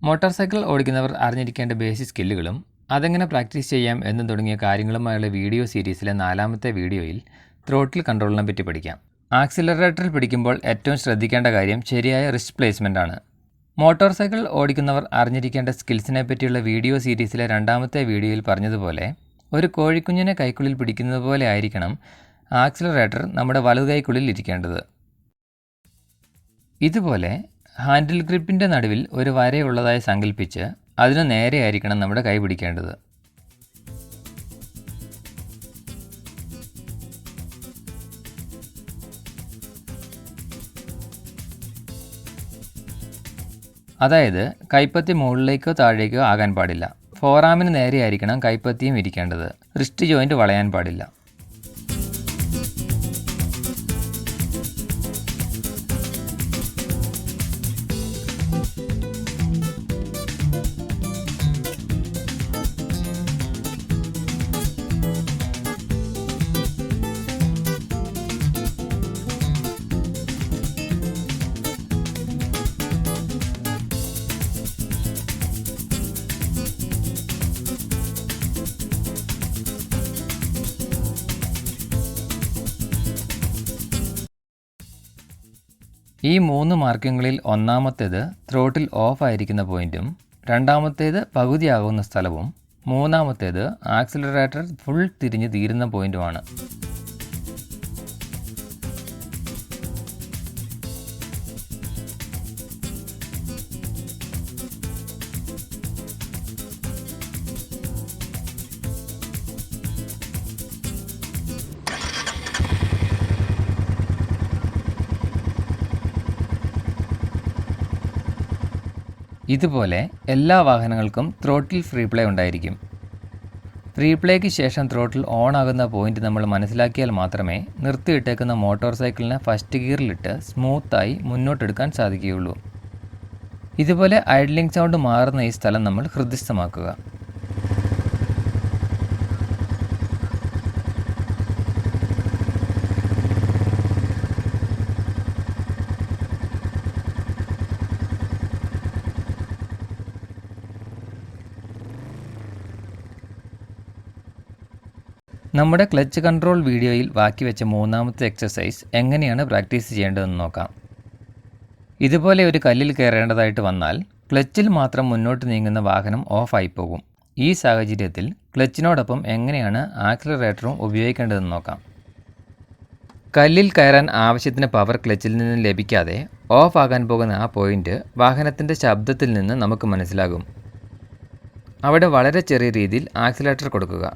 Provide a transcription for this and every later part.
Motor cycle ഓടിക്കുന്നവർ അറിഞ്ഞിരിക്കേണ്ട basic സ്കില്ലുകളും അതെങ്ങനെ practice ചെയ്യാം എന്നും തുടങ്ങിയ കാര്യങ്ങളുമായുള്ള വീഡിയോ സീരീസിലെ 4ാമത്തെ വീഡിയോയിൽ ത്രോട്ടിൽ കൺട്രോളിനെ പറ്റി പഠിക്കാം. ആക്സിലറേറ്ററിൽ പിടിക്കുമ്പോൾ ഏറ്റവും ശ്രദ്ധിക്കേണ്ട കാര്യം ശരിയായ റിസ്റ്റ് പ്ലേസ്മെൻ്റ് ആണ്. മോട്ടോർ സൈക്കിൾ ഓടിക്കുന്നവർ അറിഞ്ഞിരിക്കേണ്ട സ്കിൽസിനെ പറ്റിയുള്ള വീഡിയോ സീരീസിലെ 2ാമത്തെ വീഡിയോയിൽ പറഞ്ഞതുപോലെ ഒരു കോഴിക്കുഞ്ഞിനെ കൈക്കുള്ളിൽ പിടിക്കുന്നത് പോലെ ആയിരിക്കണം ആക്സിലറേറ്റർ നമ്മുടെ വലതു കൈക്കുള്ളിൽ ഇരിക്കേണ്ടത്. ഇതുപോലെ ഹാൻഡിൽ ഗ്രിപ്പിൻ്റെ നടുവിൽ ഒരു വരയുള്ളതായി സങ്കല്പിച്ച് അതിനു നേരെയായിരിക്കണം നമ്മുടെ കൈ പിടിക്കേണ്ടത്. അതായത് കൈപ്പത്തി മുകളിലേക്കോ താഴേക്കോ ആകാൻ പാടില്ല. ഫോറാമിന് നേരെയായിരിക്കണം കൈപ്പത്തിയും ഇരിക്കേണ്ടത്. റിസ്റ്റ് ജോയിൻറ്റ് വളയാൻ പാടില്ല. ഈ 3 മാർക്കിങ്ങുകളിൽ ഒന്നാമത്തേത് ത്രോട്ടിൽ ഓഫ് ആയിരിക്കുന്ന പോയിൻറ്റും, രണ്ടാമത്തേത് പകുതിയാകുന്ന സ്ഥലവും, മൂന്നാമത്തേത് ആക്സിലറേറ്റർ ഫുൾ തിരിഞ്ഞ് തീരുന്ന പോയിൻറ്റുമാണ്. ഇതുപോലെ എല്ലാ വാഹനങ്ങൾക്കും ത്രോട്ടിൽ ഫ്രീ പ്ലേ ഉണ്ടായിരിക്കും. ഫ്രീ പ്ലേക്ക് ശേഷം ത്രോട്ടിൽ ഓൺ ആകുന്ന പോയിന്റ് നമ്മൾ മനസ്സിലാക്കിയാൽ മാത്രമേ നിർത്തിയിട്ടേക്കുന്ന മോട്ടോർ സൈക്കിളിനെ ഫസ്റ്റ് ഗിയറിലിട്ട് സ്മൂത്തായി മുന്നോട്ടെടുക്കാൻ സാധിക്കുകയുള്ളൂ. ഇതുപോലെ ഐഡ്ലിംഗ് സൗണ്ട് മാറുന്ന ഈ സ്ഥലം നമ്മൾ ഹൃദയസ്ഥമാക്കുക. നമ്മുടെ ക്ലച്ച് കൺട്രോൾ വീഡിയോയിൽ ബാക്കി വെച്ച 3ാമത്തെ എക്സസൈസ് എങ്ങനെയാണ് പ്രാക്ടീസ് ചെയ്യേണ്ടതെന്ന് നോക്കാം. ഇതുപോലെ ഒരു കല്ലിൽ കയറേണ്ടതായിട്ട് വന്നാൽ ക്ലച്ചിൽ മാത്രം മുന്നോട്ട് നീങ്ങുന്ന വാഹനം ഓഫായി പോകും. ഈ സാഹചര്യത്തിൽ ക്ലച്ചിനോടൊപ്പം എങ്ങനെയാണ് ആക്സിലറേറ്ററും ഉപയോഗിക്കേണ്ടതെന്ന് നോക്കാം. കല്ലിൽ കയറാൻ ആവശ്യത്തിന് പവർ ക്ലച്ചിൽ നിന്ന് ലഭിക്കാതെ ഓഫ് ആകാൻ പോകുന്ന ആ പോയിന്റ് വാഹനത്തിൻ്റെ ശബ്ദത്തിൽ നിന്ന് നമുക്ക് മനസ്സിലാകും. അവിടെ വളരെ ചെറിയ രീതിയിൽ ആക്സിലറേറ്റർ കൊടുക്കുക.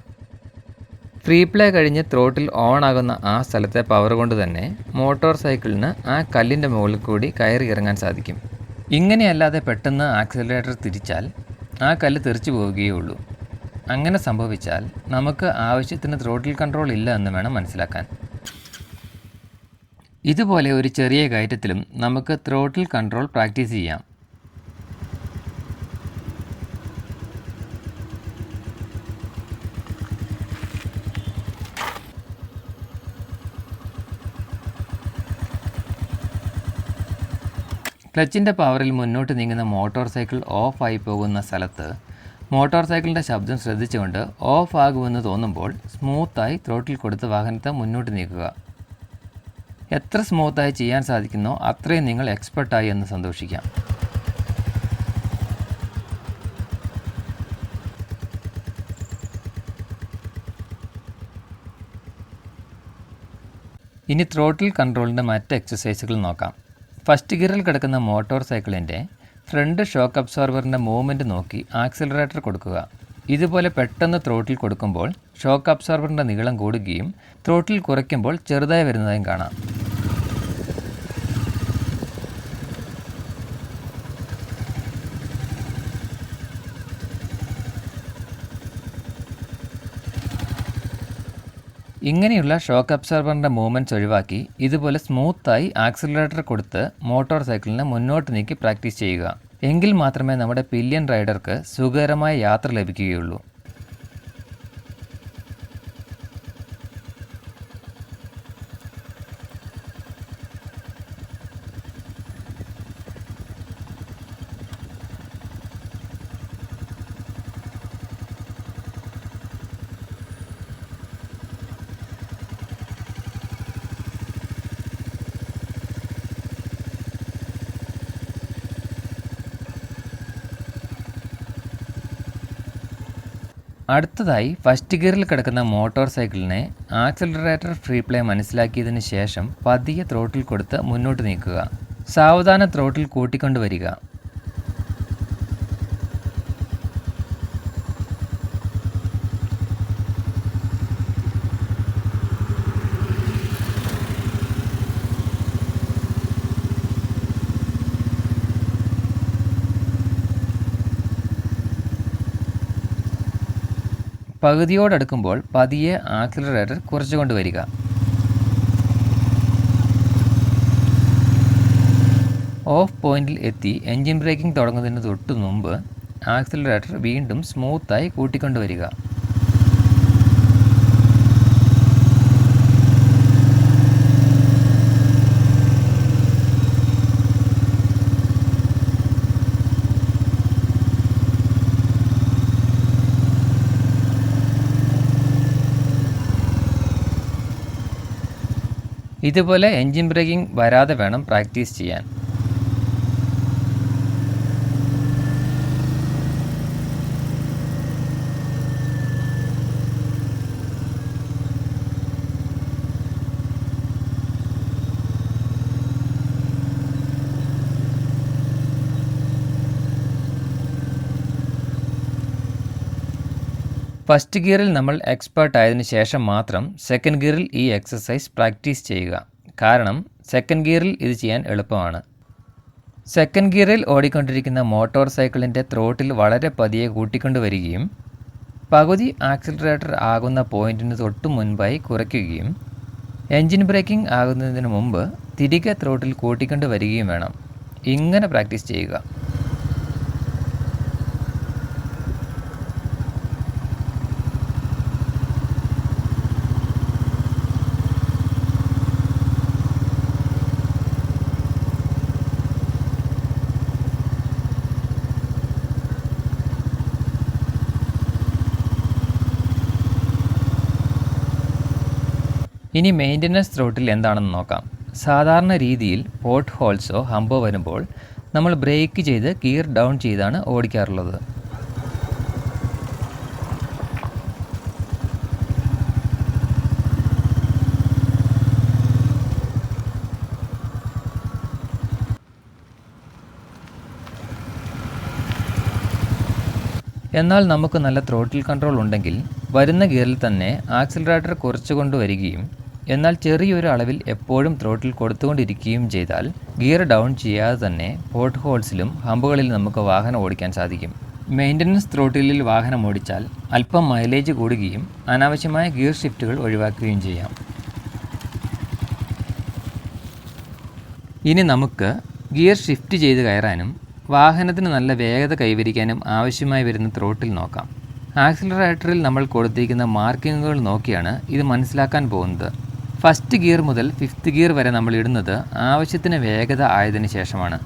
ഫ്രീ പ്ലേ കഴിഞ്ഞ് ത്രോട്ടിൽ ഓൺ ആകുന്ന ആ സ്ഥലത്തെ പവർ കൊണ്ട് തന്നെ മോട്ടോർ സൈക്കിളിന് ആ കല്ലിൻ്റെ മുകളിൽ കൂടി കയറി ഇറങ്ങാൻ സാധിക്കും. ഇങ്ങനെയല്ലാതെ പെട്ടെന്ന് ആക്സിലറേറ്റർ തിരിച്ചാൽ ആ കല്ല് തെറിച്ചു പോവുകയുള്ളൂ. അങ്ങനെ സംഭവിച്ചാൽ നമുക്ക് ആവശ്യത്തിന് ത്രോട്ടിൽ കൺട്രോൾ ഇല്ല എന്ന് വേണം മനസ്സിലാക്കാൻ. ഇതുപോലെ ഒരു ചെറിയ കയറ്റത്തിലും നമുക്ക് ത്രോട്ടിൽ കൺട്രോൾ പ്രാക്ടീസ് ചെയ്യാം. ക്ലച്ചിൻ്റെ പവറിൽ മുന്നോട്ട് നീങ്ങുന്ന മോട്ടോർ സൈക്കിൾ ഓഫായി പോകുന്ന സ്ഥലത്ത് മോട്ടോർ സൈക്കിളിൻ്റെ ശബ്ദം ശ്രദ്ധിച്ചുകൊണ്ട് ഓഫ് ആകുമെന്ന് തോന്നുമ്പോൾ സ്മൂത്തായി ത്രോട്ടിൽ കൊടുത്ത് വാഹനത്തെ മുന്നോട്ട് നീക്കുക. എത്ര സ്മൂത്തായി ചെയ്യാൻ സാധിക്കുന്നോ അത്രയും നിങ്ങൾ എക്സ്പെർട്ടായി എന്ന് സന്തോഷിക്കാം. ഇനി ത്രോട്ടിൽ കൺട്രോളിൻ്റെ മറ്റ് എക്സസൈസുകൾ നോക്കാം. ഫസ്റ്റ് ഗിയറിൽ കിടക്കുന്ന മോട്ടോർ സൈക്കിളിൻ്റെ ഫ്രണ്ട് ഷോക്ക് അബ്സോർബറിൻ്റെ മൂവ്മെൻറ്റ് നോക്കി ആക്സിലറേറ്റർ കൊടുക്കുക. ഇതുപോലെ പെട്ടെന്ന് ത്രോട്ടിൽ കൊടുക്കുമ്പോൾ ഷോക്ക് അബ്സോർബറിൻ്റെ നീളം കൂടുകയും ത്രോട്ടിൽ കുറയ്ക്കുമ്പോൾ ചെറുതായി വരുന്നതായും കാണാം. ഇങ്ങനെയുള്ള ഷോക്ക് അബ്സോർബറിൻ്റെ മൂവ്മെൻറ്റ്സ് ഒഴിവാക്കി ഇതുപോലെ സ്മൂത്തായി ആക്സിലറേറ്റർ കൊടുത്ത് മോട്ടോർ സൈക്കിളിനെ മുന്നോട്ട് നീക്കി പ്രാക്ടീസ് ചെയ്യുക. എങ്കിൽ മാത്രമേ നമ്മുടെ പില്ലിയൻ റൈഡർക്ക് സുഖകരമായ യാത്ര ലഭിക്കുകയുള്ളൂ. അടുത്തതായി ഫസ്റ്റ് ഗിയറിൽ കിടക്കുന്ന മോട്ടോർ സൈക്കിളിനെ ആക്സിലറേറ്റർ ഫ്രീ പ്ലേ മനസ്സിലാക്കിയതിന് ശേഷം പതിയെ ത്രോട്ടിൽ കൊടുത്ത് മുന്നോട്ട് നീക്കുക. സാവധാനം ത്രോട്ടിൽ കൂട്ടിക്കൊണ്ടുവരിക. പകുതിയോടടുക്കുമ്പോൾ പതിയെ ആക്സിലറേറ്റർ കുറച്ചുകൊണ്ട് വരിക. ഓഫ് പോയിന്റിൽ എത്തി എൻജിൻ ബ്രേക്കിംഗ് തുടങ്ങുന്നതിന് തൊട്ടു മുമ്പ് ആക്സിലറേറ്റർ വീണ്ടും സ്മൂത്തായി കൂട്ടിക്കൊണ്ടുവരിക. ഇതുപോലെ എൻജിൻ ബ്രേക്കിംഗ് വരാതെ വേണം പ്രാക്ടീസ് ചെയ്യാൻ. ഫസ്റ്റ് ഗിയറിൽ നമ്മൾ എക്സ്പേർട്ട് ആയതിനു ശേഷം മാത്രം സെക്കൻഡ് ഗിയറിൽ ഈ എക്സസൈസ് പ്രാക്ടീസ് ചെയ്യുക. കാരണം സെക്കൻഡ് ഗിയറിൽ ഇത് ചെയ്യാൻ എളുപ്പമാണ്. സെക്കൻഡ് ഗിയറിൽ ഓടിക്കൊണ്ടിരിക്കുന്ന മോട്ടോർ സൈക്കിളിൻ്റെ ത്രോട്ടിൽ വളരെ പതിയെ കൂട്ടിക്കൊണ്ടുവരികയും പകുതി ആക്സിലറേറ്റർ ആകുന്ന പോയിന്റിന് തൊട്ടു മുൻപായി കുറയ്ക്കുകയും എൻജിൻ ബ്രേക്കിംഗ് ആകുന്നതിന് മുമ്പ് തിരികെ ത്രോട്ടിൽ കൂട്ടിക്കൊണ്ടുവരികയും വേണം. ഇങ്ങനെ പ്രാക്ടീസ് ചെയ്യുക. ഇനി മെയിൻ്റനൻസ് ത്രോട്ടിൽ എന്താണെന്ന് നോക്കാം. സാധാരണ രീതിയിൽ പോട്ട് ഹോൾസോ ഹമ്പോ വരുമ്പോൾ നമ്മൾ ബ്രേക്ക് ചെയ്ത് ഗിയർ ഡൗൺ ചെയ്താണ് ഓടിക്കാറുള്ളത്. എന്നാൽ നമുക്ക് നല്ല ത്രോട്ടിൽ കൺട്രോൾ ഉണ്ടെങ്കിൽ വരുന്ന ഗിയറിൽ തന്നെ ആക്സിലറേറ്റർ കുറച്ചുകൊണ്ട് വരികയും എന്നാൽ ചെറിയൊരു അളവിൽ എപ്പോഴും ത്രോട്ടിൽ കൊടുത്തുകൊണ്ടിരിക്കുകയും ചെയ്താൽ ഗിയർ ഡൗൺ ചെയ്യാതെ തന്നെ പോട്ട് ഹോൾസിലും ഹമ്പുകളിലും നമുക്ക് വാഹനം ഓടിക്കാൻ സാധിക്കും. മെയിൻ്റനൻസ് ത്രോട്ടിലിൽ വാഹനം ഓടിച്ചാൽ അല്പം മൈലേജ് കൂടുകയും അനാവശ്യമായ ഗിയർ ഷിഫ്റ്റുകൾ ഒഴിവാക്കുകയും ചെയ്യാം. ഇനി നമുക്ക് ഗിയർ ഷിഫ്റ്റ് ചെയ്ത് കയറാനും വാഹനത്തിന് നല്ല വേഗത കൈവരിക്കാനും ആവശ്യമായി വരുന്ന ത്രോട്ടിൽ നോക്കാം. ആക്സിലറേറ്ററിൽ നമ്മൾ കൊടുത്തിരിക്കുന്ന മാർക്കിങ്ങുകൾ നോക്കിയാണ് ഇത് മനസ്സിലാക്കാൻ പോകുന്നത്. ഫസ്റ്റ് ഗിയർ മുതൽ ഫിഫ്ത്ത് ഗിയർ വരെ നമ്മൾ ഇടുന്നത് ആവശ്യത്തിന് വേഗത ആയതിനു ശേഷമാണ്.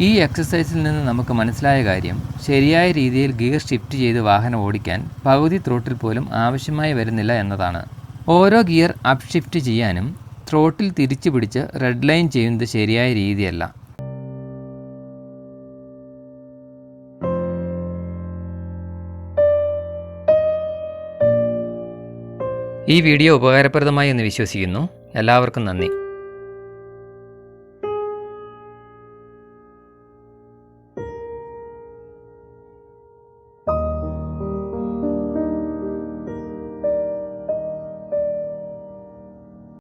ഈ എക്സസൈസിൽ നിന്ന് നമുക്ക് മനസ്സിലായ കാര്യം ശരിയായ രീതിയിൽ ഗിയർ ഷിഫ്റ്റ് ചെയ്ത് വാഹനം ഓടിക്കാൻ പകുതി ത്രോട്ടിൽ പോലും ആവശ്യമായി വരുന്നില്ല എന്നതാണ്. ഓരോ ഗിയർ അപ്പ് ഷിഫ്റ്റ് ചെയ്യാനും ത്രോട്ടിൽ തിരിച്ചു പിടിച്ച് റെഡ് ലൈൻ ചെയ്യുന്നത് ശരിയായ രീതിയല്ല. ഈ വീഡിയോ ഉപകാരപ്രദമായി എന്ന് വിശ്വസിക്കുന്നു. എല്ലാവർക്കും നന്ദി.